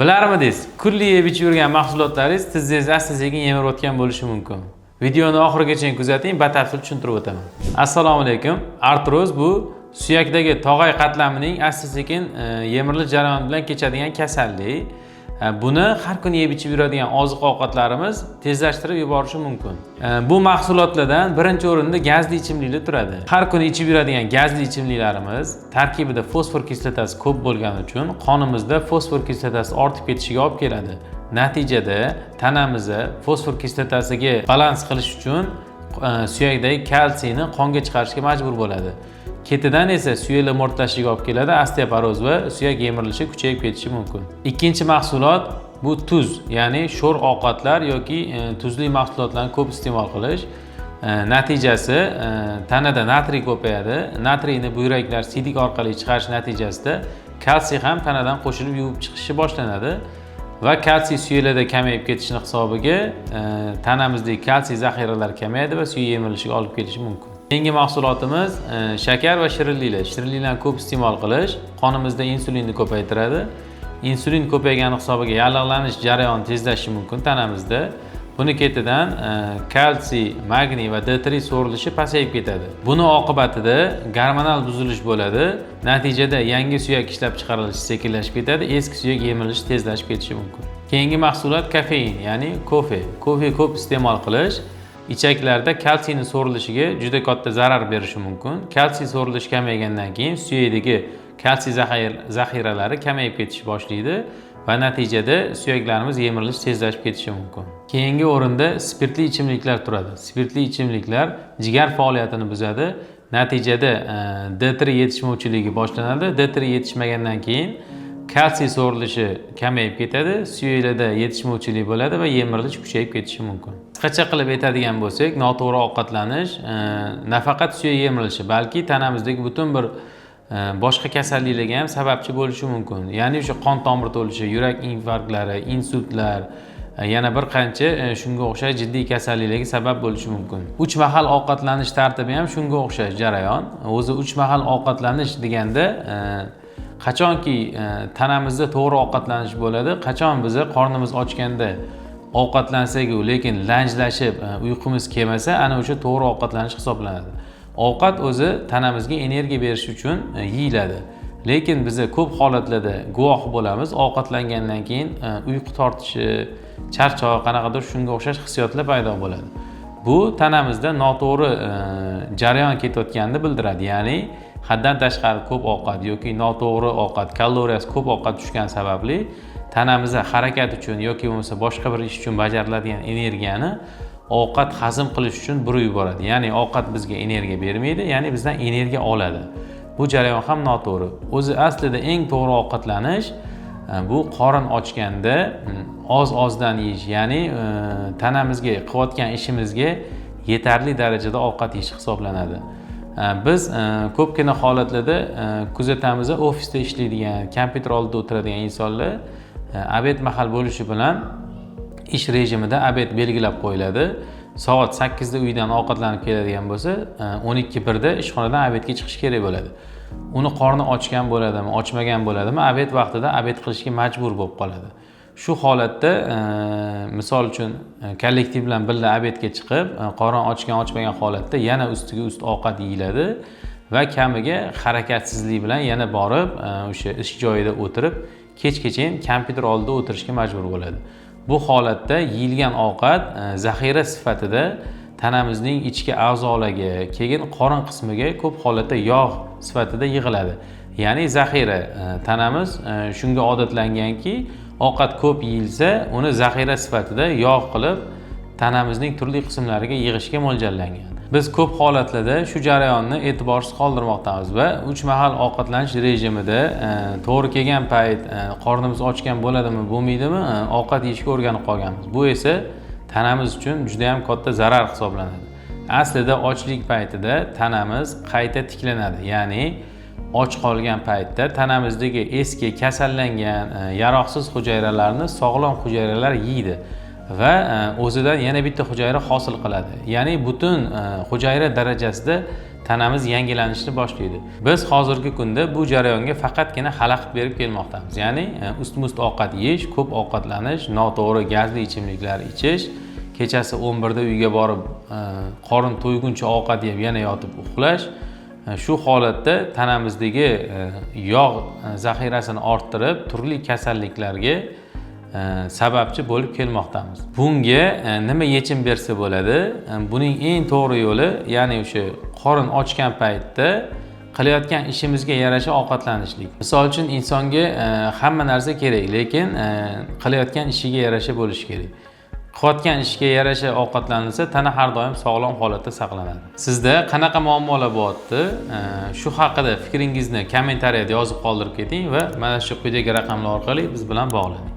Bilarmidingiz, kunli yeb ichib yurgan mahsulotlaringiz tizingizni asta-sekin yemirib o'tgan bo'lishi mumkin. Videoni oxirigacha kuzating, batafsil tushuntirib o'taman. Assalomu alaykum. Artroz bu suyakdagi tog'ay qatlamining asta-sekin yemirilish jarayoni bilan kechadigan kasallik. Buni har kuni yeb ichib yuradigan oziq-ovqatlarimiz tezlashtirib yuborishi mumkin. Bu mahsulotlardan birinchi o'rinda gazli ichimliklar turadi. Har kuni ichib yuradigan gazli ichimliklarimiz tarkibida fosfor kislotasi ko'p bo'lgani uchun qonimizda fosfor kislotasi ortib ketishiga olib keladi. Natijada tanamizda fosfor kislotasiga balans qilish uchun suyakdagi kalsiyni qonga chiqarishga majbur bo'ladi. Ketidan esa suyaklar mo'rtlashishiga olib keladi, osteoporoz va suyak yemirilishi kuchayib ketishi mumkin. Ikkinchi mahsulot bu tuz, ya'ni sho'r ovqatlar yoki tuzli mahsulotlarni ko'p iste'mol qilish. Natijasi tanada natriy ko'payadi. Natriyni buyraklar siydik orqali chiqarish natijasida kalsiy ham tanadan qo'shilib yuvib chiqishi boshlanadi va kalsiy suyaklarda kamayib ketishini hisobiga tanamizdagi kalsiy zaxiralari kamayadi va suyak yemirilishiga olib kelishi mumkin. Keyingi mahsulotimiz shakar va shirinliklar. Shirinliklarni ko'p iste'mol qilish qonimizda insulinni ko'paytiradi. Insulin ko'paygani hisobiga yallig'lanish jarayoni tezlashishi mumkin tanamizda. Buni ketidan kalsiy, magniy va D3 so'rilishi pasayib ketadi. Buni oqibatida gormonal buzilish bo'ladi. Natijada yangi suyak ishlab chiqarilishi sekinlashib ketadi, eski suyak yemirilishi tezlashib ketishi mumkin. Keyingi mahsulot kofein, ya'ni kofe. Kofe ko'p iste'mol qilish ichaklarda kalsiyning so'rilishiga juda katta zarar berishi mumkin. Kalsiy so'rilishi kamaygandan keyin suyakdagi kalsiy zaxiralari kamayib ketish boshlaydi va natijada suyaklarimiz yemirilishi tezlashib ketishi mumkin. Keyingi o'rinda spirtli ichimliklar turadi. Spirtli ichimliklar jigar faoliyatini buzadi. Natijada D3 yetishmovchiligi boshlanadi. D3 yetishmagandan keyin kalsiy so'rilishi kamayib ketadi, suyaklarda yetishmovchilik bo'ladi va yemirilish kuchayib ketishi mumkin. Qisqacha qilib aytadigan bo'lsak, noto'g'ri ovqatlanish nafaqat suyak yemirilishi, balki tanamizdagi butun bir boshqa kasalliklarga ham sababchi bo'lishi mumkin. Ya'ni o'sha qon tomir to'lishi, yurak infarktlari, insultlar, yana bir qancha shunga o'xshash jiddiy kasalliklarga sabab bo'lishi mumkin. 3 mahal ovqatlanish tartibi ham shunga o'xshash jarayon. O'zi 3 mahal ovqatlanish deganda qachonki tanamizda to'g'ri ovqatlanish bo'ladi, qachon biz qornimiz ochganda ovqatlansak-u, lekin lanjlashib uyqumiz kelmasa, ana o'sha to'g'ri ovqatlanish hisoblanadi. Ovqat o'zi tanamizga energiya berish uchun yeyiladi. Lekin biz ko'p holatlarda guvoh bo'lamiz, ovqatlangandan keyin uyqu tortishi, charchoq, qanaqadir shunga o'xshash hissiyotlar paydo bo'ladi. Bu tanamizda noto'g'ri jarayon ketayotganini bildiradi. Ya'ni haddan tashqari ko'p ovqat yoki noto'g'ri ovqat, kaloriyasi ko'p ovqat tushgan sababli tanamizda harakat uchun yoki bo'lmasa boshqa bir ish uchun bajariladigan energiyani ovqat hazm qilish uchun burib yuboradi. Ya'ni ovqat bizga energiya bermaydi, ya'ni bizdan energiya oladi. Bu jarayon ham noto'g'ri. O'zi aslida eng to'g'ri ovqatlanish bu qorin ochganda oz-ozdan yeyish, ya'ni tanamizga qilayotgan ishimizga yetarli darajada ovqat yeyish hisoblanadi. Biz ko'pgina holatlarda kuzatamiz, ofisda ishlaydigan, kompyuter oldida o'tiradigan insonlar obed mahal bo'lishi bilan ish rejimida obed belgilab qo'yiladi. Soat 8 da uydan ovqatlanib keladigan bo'lsa, 12:01 da ishxonadan obedga chiqish kerak bo'ladi. Uni qorni ochgan bo'ladimi, ochmagan bo'ladimi, obed vaqtida obed qilishga majbur bo'lib qoladi. Shu holatda misol uchun kollektiv bilan birga obedga chiqib, qorin ochgan-ochmagan holatda yana ustiga ust ovqat yeyiladi va kamiga harakatsizlik bilan yana borib o'sha ish joyida o'tirib, kechgacha kompyuter oldida o'tirishga majbur bo'ladi. Bu holatda yeyilgan ovqat zaxira sifatida tanamizning ichki a'zolarga, keyin qorin qismiga ko'p holatda yog' sifatida yig'iladi. Ya'ni zaxira tanamiz shunga odatlanganki, ovqat ko'p yeyilsa, uni zaxira sifatida yog' qilib tanamizning turli qismlariga yig'ishga mo'ljallangan. Biz ko'p holatlarda shu jarayonni e'tiborsiz qoldirmoqdamiz va 3 mahal ovqatlanish rejimida to'g'ri kelgan payt qornimiz ochgan bo'ladimi, bo'lmaydimi, ovqat yeyishga o'rganib qolganmiz. Bu esa tanamiz uchun juda ham katta zarar hisoblanadi. Aslida ochlik paytida tanamiz qayta tiklanadi. Ya'ni och qolgan paytda tanamizdagi eski kasallangan yaroqsiz hujayralarni sog'lom hujayralar yeydi va o'zidan yana bitta hujayra hosil qiladi. Ya'ni butun hujayra darajasida tanamiz yangilanishni boshlaydi. Biz hozirgi kunda bu jarayonga faqatgina xalaqit berib kelmoqdamiz. Ya'ni ust-must ovqat yeyish, ko'p ovqatlanish, noto'g'ri gazli ichimliklar ichish, kechasi 11 da uyga borib qorin to'yguncha ovqat yeb yana yotib uxlash. Shu holatda tanamizdagi yog' zaxirasini orttirib, turli kasalliklarga sababchi bo'lib kelmoqdamiz. Bunga nima yechim bersa bo'ladi? Buning eng to'g'ri yo'li, ya'ni o'sha qorin ochgan paytda qilayotgan ishimizga yarasha ovqatlanishlik. Misol uchun insonga hamma narsa kerak, lekin qilayotgan ishiga yarasha bo'lishi kerak. Qilayotgan ishga yarasha ovqatlanilsa, tana har doim sog'lom holatda saqlanadi. Sizda qanaqa muammolar bo'lyapti? Shu haqida fikringizni kommentariyada yozib qoldirib keting va mana shu quyidagi raqamlar orqali biz bilan bog'laning.